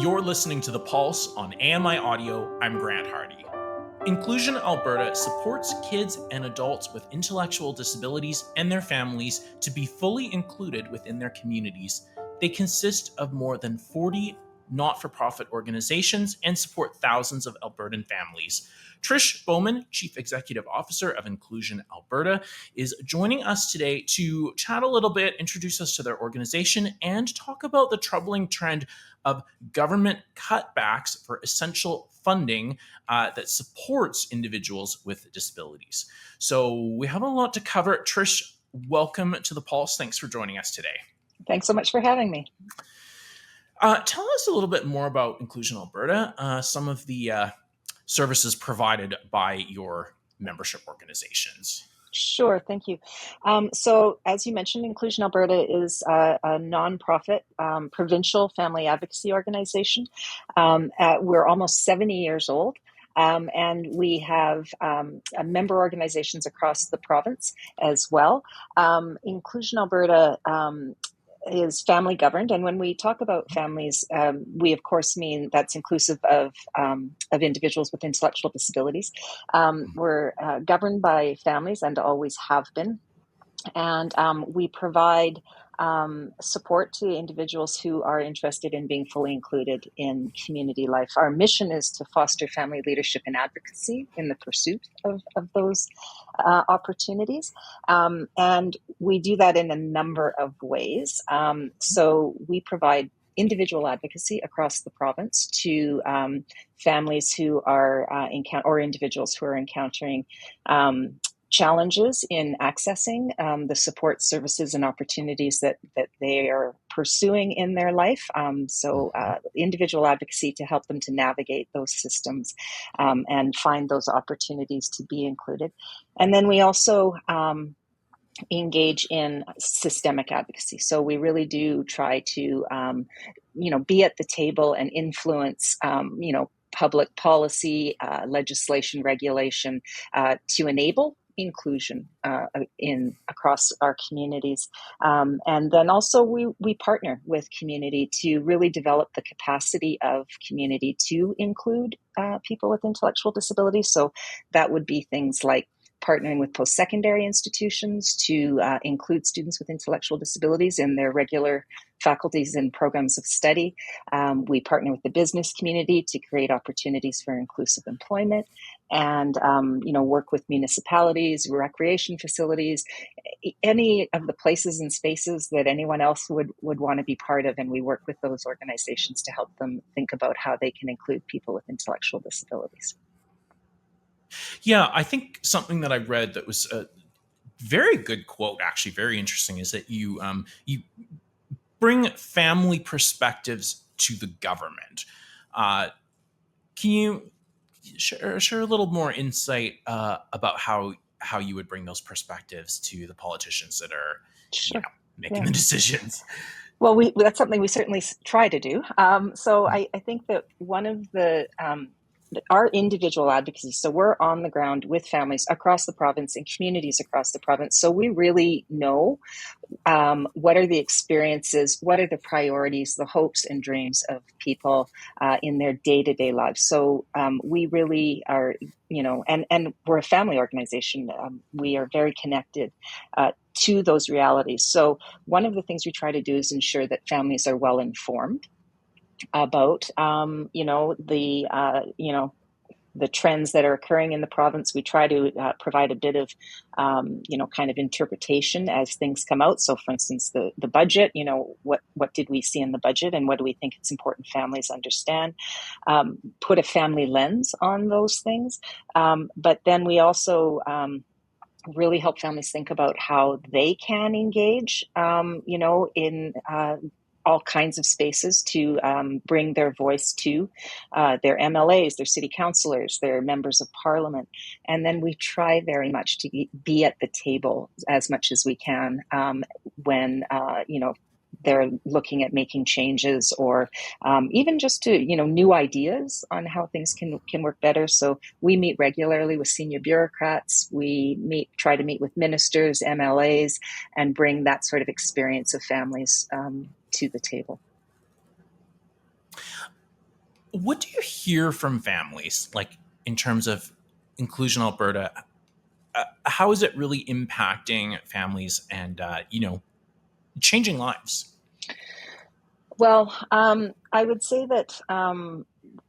You're listening to The Pulse on AMI Audio. I'm Grant Hardy. Inclusion Alberta supports kids and adults with intellectual disabilities and their families to be fully included within their communities. They consist of more than 40 not-for-profit organizations and support thousands of Albertan families. Trish Bowen, Chief Executive Officer of Inclusion Alberta, is joining us today to chat a little bit, introduce us to their organization, and talk about the troubling trend of government cutbacks for essential funding that supports individuals with disabilities. So we have a lot to cover. Trish, welcome to The Pulse. Thanks for joining us today. Thanks so much for having me. Tell us a little bit more about Inclusion Alberta, some of the services provided by your membership organizations. Sure, thank you. So as you mentioned, Inclusion Alberta is a nonprofit provincial family advocacy organization. We're almost 70 years old. And we have member organizations across the province as well. Inclusion Alberta is family governed, and when we talk about families, we of course mean that's inclusive of individuals with intellectual disabilities. We're governed by families and always have been, and we provide support to individuals who are interested in being fully included in community life. Our mission is to foster family leadership and advocacy in the pursuit of those opportunities. And we do that in a number of ways. So we provide individual advocacy across the province to families who are or individuals who are encountering challenges in accessing the support services and opportunities that they are pursuing in their life. So individual advocacy to help them to navigate those systems and find those opportunities to be included. And then we also engage in systemic advocacy. So we really do try to, be at the table and influence, public policy, legislation, regulation to enable inclusion across our communities. And then also we partner with community to really develop the capacity of community to include people with intellectual disabilities. So that would be things like partnering with post-secondary institutions to include students with intellectual disabilities in their regular faculties and programs of study. We partner with the business community to create opportunities for inclusive employment, and work with municipalities, recreation facilities, any of the places and spaces that anyone else would want to be part of. And we work with those organizations to help them think about how they can include people with intellectual disabilities. Yeah, I think something that I read that was a very good quote, actually very interesting, is that you bring family perspectives to the government. Can you share a little more insight about how you would bring those perspectives to the politicians that are making the decisions? Well, that's something we certainly try to do. So I think that one of our individual advocacy, so we're on the ground with families across the province and communities across the province. So we really know what are the experiences, what are the priorities, the hopes and dreams of people in their day-to-day lives. So we really are, and we're a family organization. We are very connected to those realities. So one of the things we try to do is ensure that families are well informed about, the trends that are occurring in the province. We try to provide a bit of, kind of interpretation as things come out. So for instance, the budget, what did we see in the budget and what do we think it's important families understand? Put a family lens on those things. But then we also really help families think about how they can engage, in all kinds of spaces to bring their voice to their MLAs, their city councillors, their members of parliament. And then we try very much to be at the table as much as we can when, they're looking at making changes or even just to, new ideas on how things can work better. So we meet regularly with senior bureaucrats. We try to meet with ministers, MLAs, and bring that sort of experience of families to the table. What do you hear from families, like in terms of Inclusion Alberta? How is it really impacting families and changing lives? Well, I would say that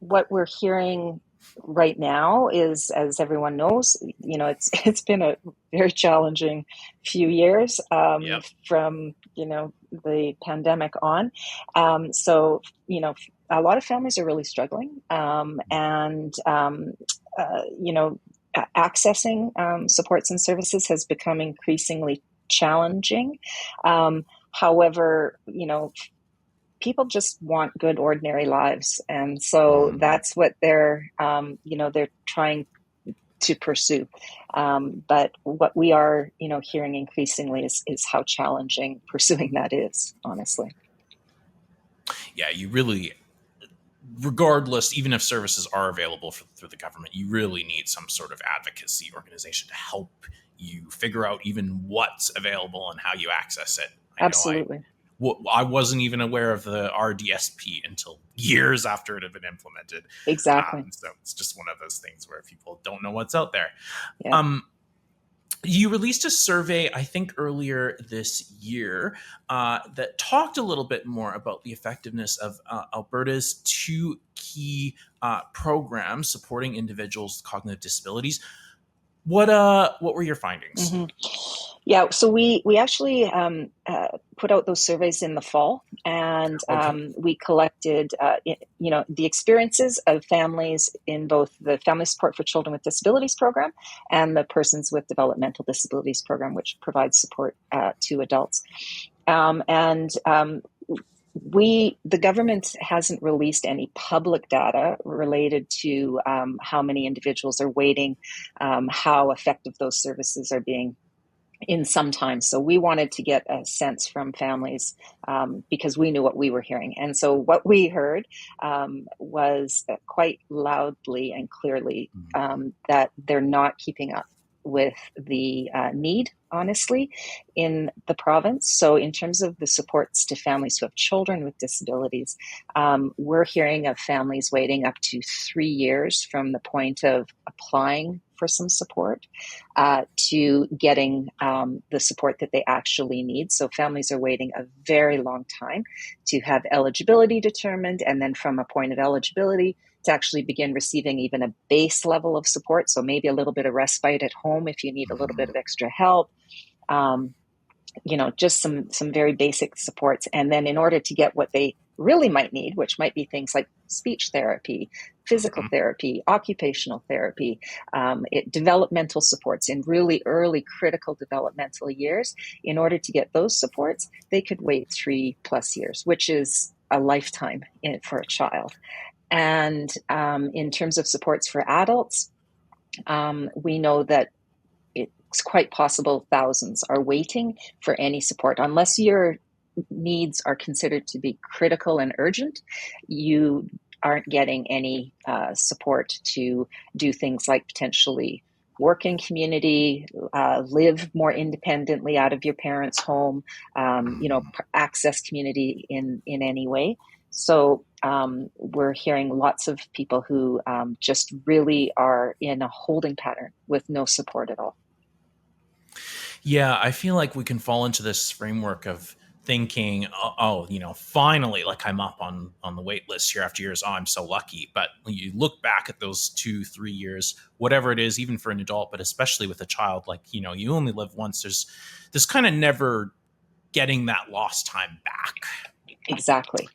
what we're hearing right now is, as everyone knows, it's been a very challenging few years Yep. from the pandemic on. So a lot of families are really struggling, and accessing supports and services has become increasingly challenging. However, people just want good ordinary lives, and so that's what they're trying to pursue. But what we are hearing increasingly is how challenging pursuing that is, honestly. Yeah, you really, regardless, even if services are available through the government, you really need some sort of advocacy organization to help you figure out even what's available and how you access it. I know Absolutely. I wasn't even aware of the RDSP until years after it had been implemented. Exactly. So it's just one of those things where people don't know what's out there. Yeah. Um, you released a survey, I think, earlier this year that talked a little bit more about the effectiveness of Alberta's two key programs supporting individuals with cognitive disabilities. What were your findings? Mm-hmm. Yeah, so we actually put out those surveys in the fall, and Okay. we collected, the experiences of families in both the Family Support for Children with Disabilities program and the Persons with Developmental Disabilities program, which provides support to adults. And the government hasn't released any public data related to how many individuals are waiting, how effective those services are being in some time. So we wanted to get a sense from families because we knew what we were hearing. And so what we heard was quite loudly and clearly that they're not keeping up with the need, honestly, in the province. So in terms of the supports to families who have children with disabilities, we're hearing of families waiting up to 3 years from the point of applying for some support to getting the support that they actually need. So families are waiting a very long time to have eligibility determined, and then from a point of eligibility to actually begin receiving even a base level of support. So maybe a little bit of respite at home if you need a little bit of extra help. Just some very basic supports. And then in order to get what they really might need, which might be things like speech therapy, physical therapy, occupational therapy, developmental supports in really early critical developmental years, in order to get those supports, they could wait 3+ years, which is a lifetime for a child. And in terms of supports for adults, we know that it's quite possible thousands are waiting for any support. Unless your needs are considered to be critical and urgent, you aren't getting any support to do things like potentially work in community, live more independently out of your parents' home, access community in any way. So we're hearing lots of people who just really are in a holding pattern with no support at all. Yeah, I feel like we can fall into this framework of thinking, finally, like I'm up on the wait list year after years. Oh, I'm so lucky. But when you look back at those 2, 3 years, whatever it is, even for an adult, but especially with a child, like, you only live once. There's kind of never getting that lost time back. Exactly.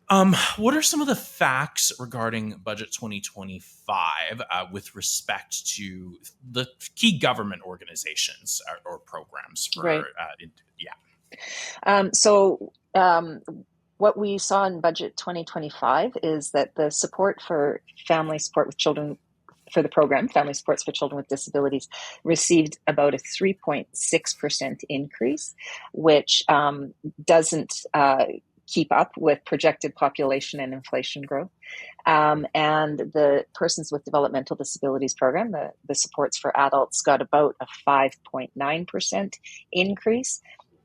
What are some of the facts regarding Budget 2025 with respect to the key government organizations or programs for? Right. Yeah. What we saw in Budget 2025 is that the support for family support with children for the program, Family Supports for Children with Disabilities, received about a 3.6% increase, which doesn't keep up with projected population and inflation growth. And the Persons with Developmental Disabilities program, the supports for adults, got about a 5.9% increase.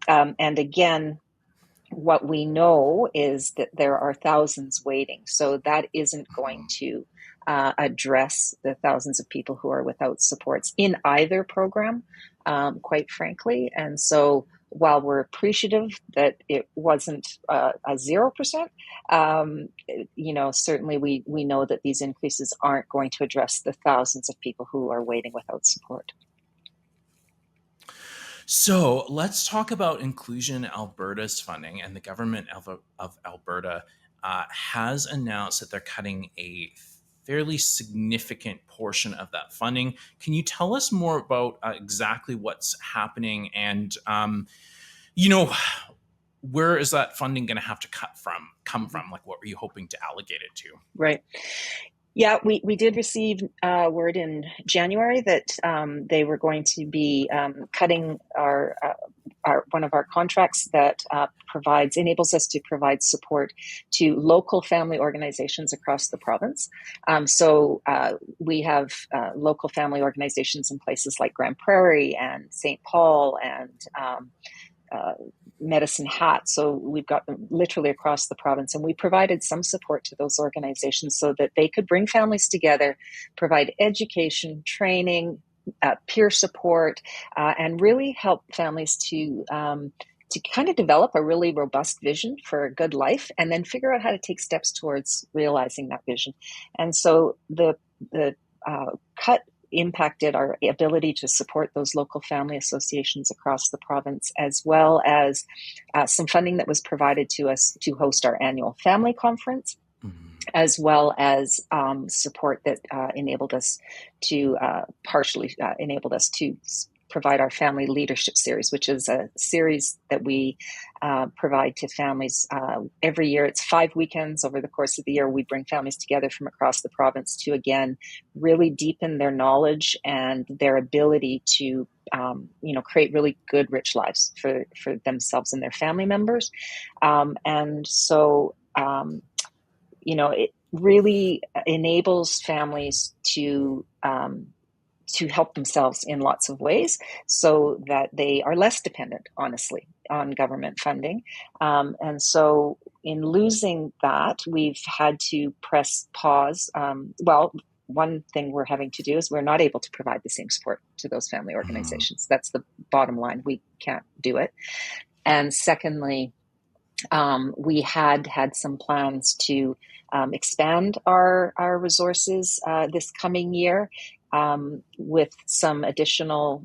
And again, what we know is that there are thousands waiting. So that isn't going Mhm. to address the thousands of people who are without supports in either program, quite frankly. And so while we're appreciative that it wasn't a 0%, certainly we know that these increases aren't going to address the thousands of people who are waiting without support. So let's talk about Inclusion Alberta's funding. And the government of Alberta has announced that they're cutting a fairly significant portion of that funding. Can you tell us more about exactly what's happening and, you know, where is that funding going to have to come Mm-hmm. from? Like, what were you hoping to allocate it to? Right. Yeah, we did receive word in January that they were going to be cutting our one of our contracts that enables us to provide support to local family organizations across the province. So we have local family organizations in places like Grand Prairie and St. Paul and uh, Medicine Hat. So we've got them literally across the province, and we provided some support to those organizations so that they could bring families together, provide education, training, peer support, and really help families to kind of develop a really robust vision for a good life, and then figure out how to take steps towards realizing that vision. And so the cut impacted our ability to support those local family associations across the province, as well as some funding that was provided to us to host our annual family conference, as well as support that enabled us to partially enabled us to provide our family leadership series, which is a series that we provide to families every year. It's 5 weekends over the course of the year. We bring families together from across the province to, again, really deepen their knowledge and their ability to create really good, rich lives for themselves and their family members. And so it really enables families to help themselves in lots of ways so that they are less dependent, honestly, on government funding. And so in losing that, we've had to press pause. One thing we're having to do is we're not able to provide the same support to those family Mhm. organizations. That's the bottom line. We can't do it. And secondly, we had some plans to expand our resources this coming year with some additional,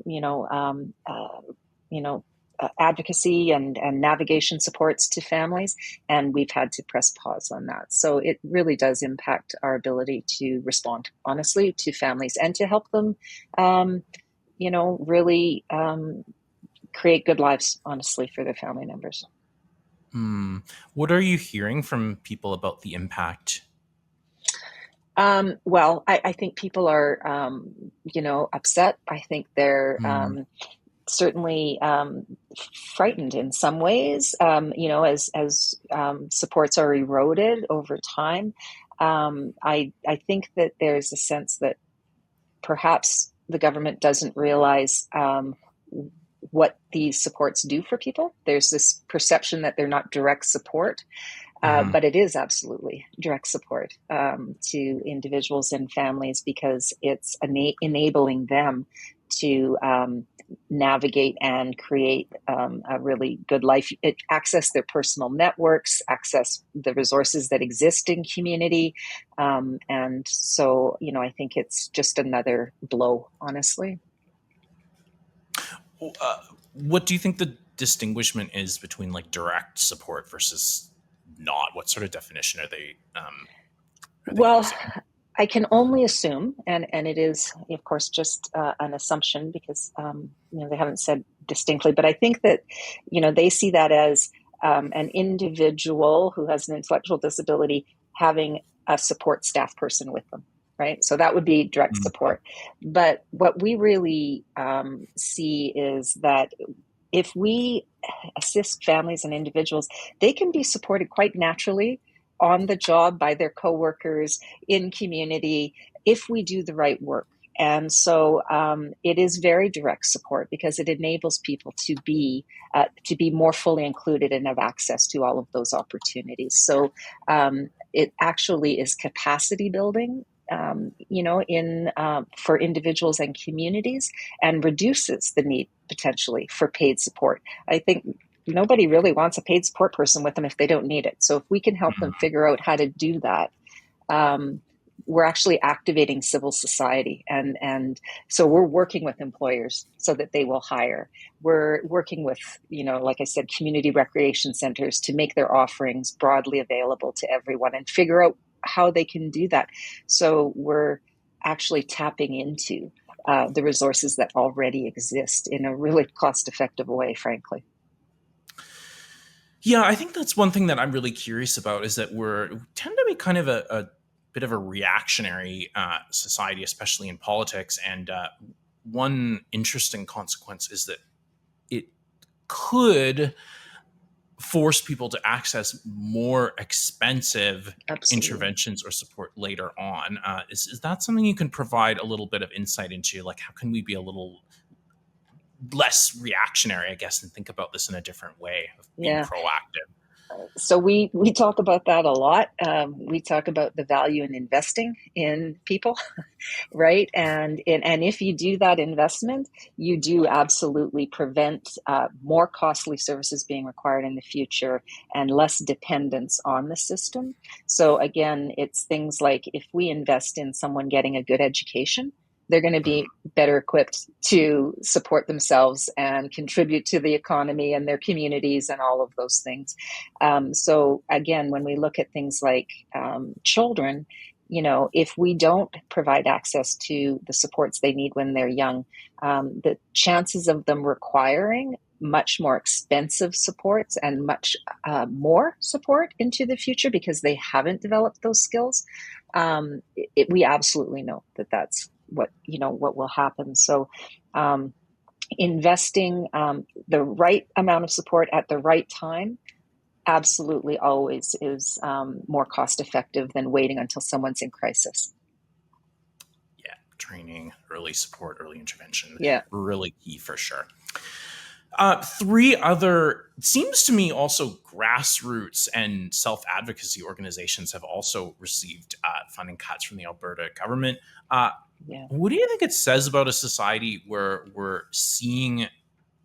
advocacy and navigation supports to families, and we've had to press pause on that. So it really does impact our ability to respond honestly to families and to help them, really create good lives, honestly, for their family members. What are you hearing from people about the impact? Well, I think people are, upset. I think they're Mm, certainly frightened in some ways, as supports are eroded over time. I think that there's a sense that perhaps the government doesn't realize what these supports do for people. There's this perception that they're not direct support, mhm. but it is absolutely direct support to individuals and families, because it's enabling them to navigate and create a really good life, access their personal networks, access the resources that exist in community. And so, I think it's just another blow, honestly. Uh, what do you think the distinguishment is between like direct support versus not? What sort of definition are they Well, using? I can only assume, and it is, of course, just an assumption, because they haven't said distinctly. But I think that they see that as an individual who has an intellectual disability having a support staff person with them, right? So that would be direct Mhm. support. But what we really see is that if we assist families and individuals, they can be supported quite naturally on the job by their coworkers, in community, if we do the right work. And so it is very direct support because it enables people to be more fully included and have access to all of those opportunities. So it actually is capacity building, in for individuals and communities, and reduces the need potentially for paid support. I think nobody really wants a paid support person with them if they don't need it. So if we can help them figure out how to do that, um, we're actually activating civil society, and so we're working with employers so that they will hire. We're working with, like I said, community recreation centers to make their offerings broadly available to everyone and figure out how they can do that. So we're actually tapping into the resources that already exist in a really cost-effective way, frankly. Yeah, I think that's one thing that I'm really curious about, is that we tend to be kind of a bit of a reactionary society, especially in politics. And one interesting consequence is that it could force people to access more expensive Absolutely. interventions or support later on. Is that something you can provide a little bit of insight into? Like, how can we be a little less reactionary, I guess, and think about this in a different way of being Yeah. proactive? So we talk about that a lot. We talk about the value in investing in people, right? And if you do that investment, you do absolutely prevent more costly services being required in the future and less dependence on the system. So again, it's things like if we invest in someone getting a good education, they're going to be better equipped to support themselves and contribute to the economy and their communities and all of those things. So again, when we look at things like children, if we don't provide access to the supports they need when they're young, the chances of them requiring much more expensive supports and much more support into the future because they haven't developed those skills, we absolutely know that that's what will happen. So investing the right amount of support at the right time absolutely always is more cost effective than waiting until someone's in crisis. Yeah, training, early support, early intervention, Yeah. really key for sure. Three other, seems to me, also grassroots and self-advocacy organizations have also received funding cuts from the Alberta government. Yeah. What do you think it says about a society where we're seeing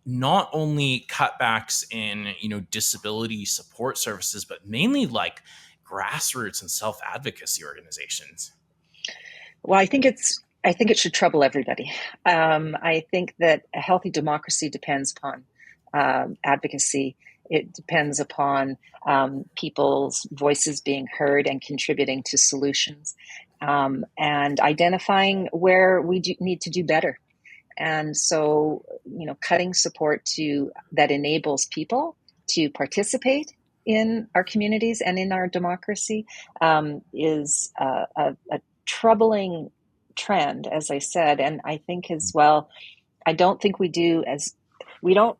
not only cutbacks in, disability support services, but mainly like grassroots and self-advocacy organizations? Well, I think it should trouble everybody. I think that a healthy democracy depends upon advocacy. It depends upon people's voices being heard and contributing to solutions, and identifying where we need to do better. And so, cutting support to that enables people to participate in our communities and in our democracy is a troubling trend, as I said. And I think as well, I don't think we don't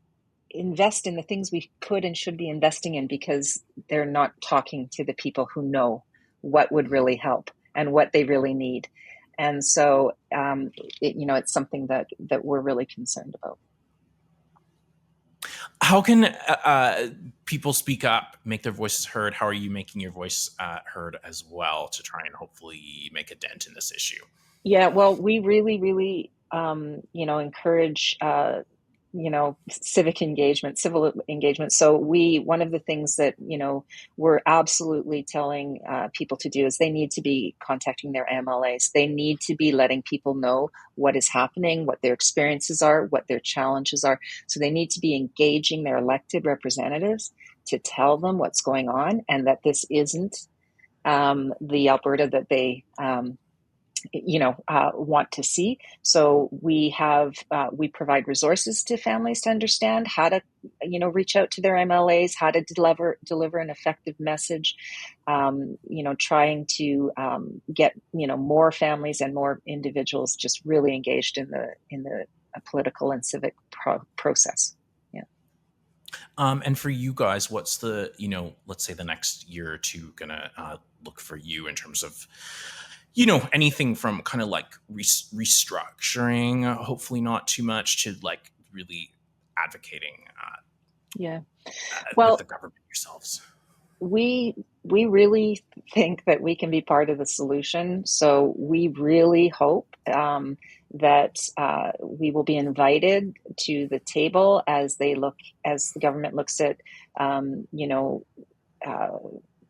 invest in the things we could and should be investing in because they're not talking to the people who know what would really help and what they really need. And so, it's something that we're really concerned about. How can people speak up, make their voices heard? How are you making your voice heard as well to try and hopefully make a dent in this issue? Yeah, well, we really, really, encourage, civic engagement, civil engagement. So one of the things that, we're absolutely telling people to do is they need to be contacting their MLAs. They need to be letting people know what is happening, what their experiences are, what their challenges are. So they need to be engaging their elected representatives to tell them what's going on and that this isn't the Alberta that they want to see. So we provide resources to families to understand how to reach out to their MLAs, how to deliver an effective message. Trying to get more families and more individuals just really engaged in the political and civic process. Yeah. And for you guys, what's the, let's say the next year or two gonna look for you in terms of anything from kind of like restructuring, hopefully not too much, to like really advocating Yeah. with the Well, government yourselves. we we really think that we can be part of the solution. So we really hope that we will be invited to the table as the government looks at, um, you know, uh,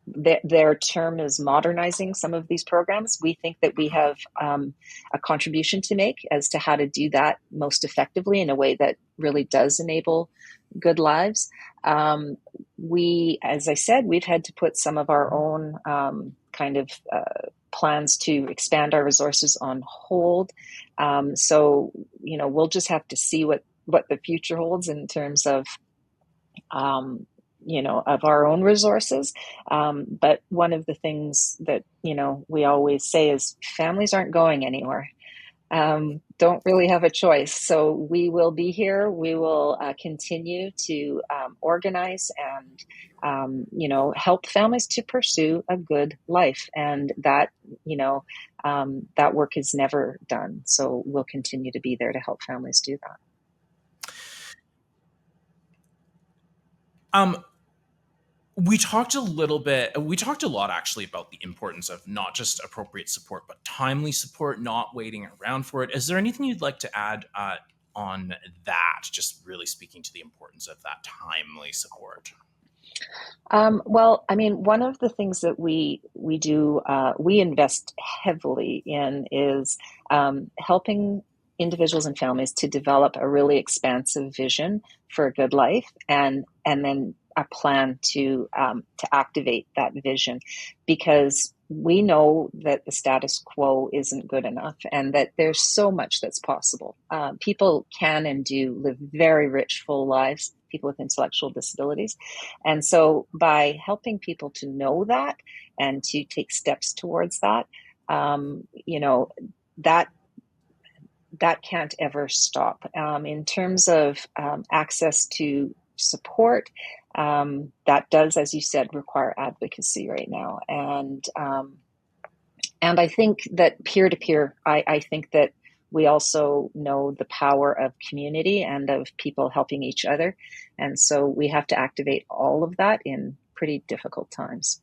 their term is modernizing some of these programs. We think that we have a contribution to make as to how to do that most effectively in a way that really does enable good lives. Um, as I said, we've had to put some of our own kind of plans to expand our resources on hold. So, we'll just have to see what the future holds in terms um, of our own resources. But one of the things that, we always say is families aren't going anywhere. Don't really have a choice. So we will be here. We will continue to organize and, help families to pursue a good life. And that work is never done. So we'll continue to be there to help families do that. Um, we talked a lot actually about the importance of not just appropriate support, but timely support, not waiting around for it. Is there anything you'd like to add on that? Just really speaking to the importance of that timely support. Well, I mean, one of the things that we do, we invest heavily in is helping individuals and families to develop a really expansive vision for a good life, and then a plan to activate that vision, because we know that the status quo isn't good enough, and that there's so much that's possible. People can and do live very rich, full lives. People with intellectual disabilities, and so by helping people to know that and to take steps towards that, that that can't ever stop. In terms of access to support, that does, as you said, require advocacy right now, and I think that peer to peer, I think that we also know the power of community and of people helping each other. And so we have to activate all of that in pretty difficult times.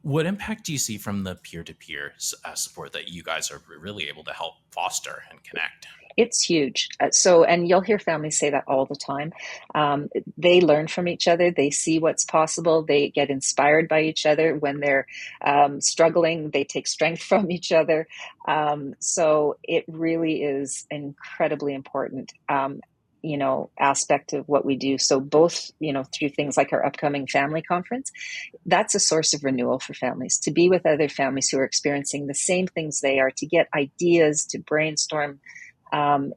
What impact do you see from the peer-to-peer support that you guys are really able to help foster and connect? It's huge. And you'll hear families say that all the time. They learn from each other. They see what's possible. They get inspired by each other. When they're struggling, they take strength from each other. So it really is incredibly important. Aspect of what we do. So both, through things like our upcoming family conference, that's a source of renewal for families, to be with other families who are experiencing the same things they are, to get ideas, to brainstorm.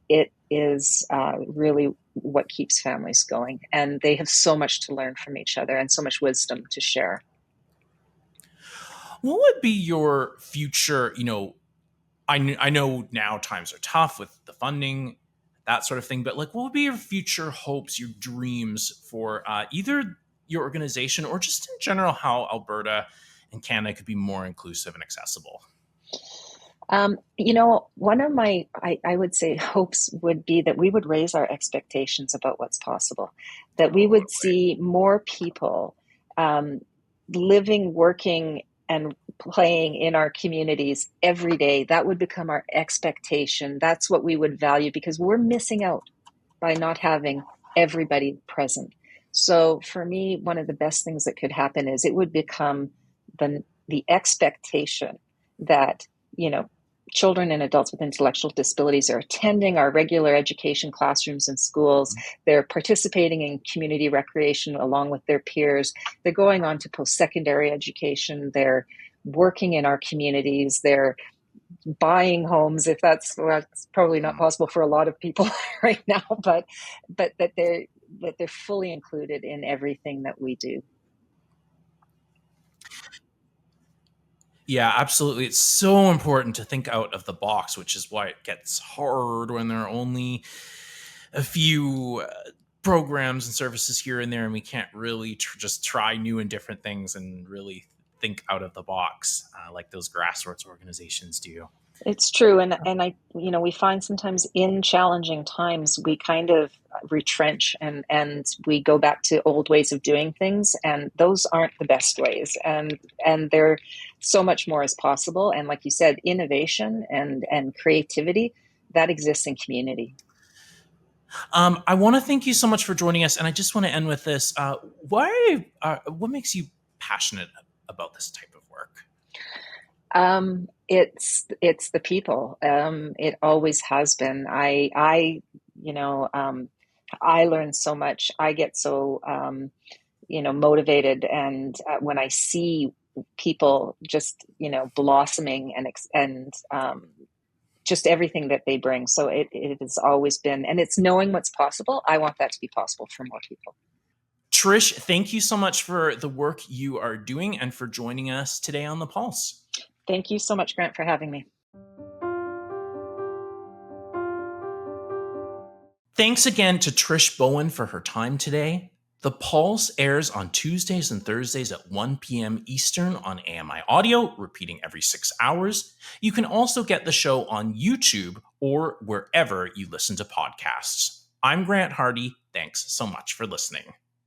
It is really what keeps families going. And they have so much to learn from each other and so much wisdom to share. What would be your future, I know now times are tough with the funding, that sort of thing, but like, what would be your future hopes, your dreams for either your organization or just in general how Alberta and Canada could be more inclusive and accessible? One of my, I would say, hopes would be that we would raise our expectations about what's possible, that we would Totally. see more people um, living, working, and playing in our communities every day. That would become our expectation. That's what we would value, because we're missing out by not having everybody present. So for me, one of the best things that could happen is it would become the expectation that, you know, children and adults with intellectual disabilities are attending our regular education classrooms and schools. They're participating in community recreation along with their peers. They're going on to post-secondary education. They're working in our communities. They're buying homes, if that's probably not possible for a lot of people right now, but that they're fully included in everything that we do. Yeah, absolutely. It's so important to think out of the box, which is why it gets hard when there are only a few programs and services here and there, and we can't really just try new and different things and really think out of the box like those grassroots organizations do. It's true, and I, we find sometimes in challenging times we kind of retrench and we go back to old ways of doing things, and those aren't the best ways. And there so much more is possible. And like you said, innovation and creativity that exists in community. I want to thank you so much for joining us, and I just want to end with this. What makes you passionate about this type of work? It's the people. It always has been. I learn so much. I get so motivated, and when I see people just blossoming and just everything that they bring. So it has always been, and it's knowing what's possible. I want that to be possible for more people. Trish, thank you so much for the work you are doing and for joining us today on The Pulse. Thank you so much, Grant, for having me. Thanks again to Trish Bowen for her time today. The Pulse airs on Tuesdays and Thursdays at 1 p.m. Eastern on AMI Audio, repeating every 6 hours. You can also get the show on YouTube or wherever you listen to podcasts. I'm Grant Hardy. Thanks so much for listening.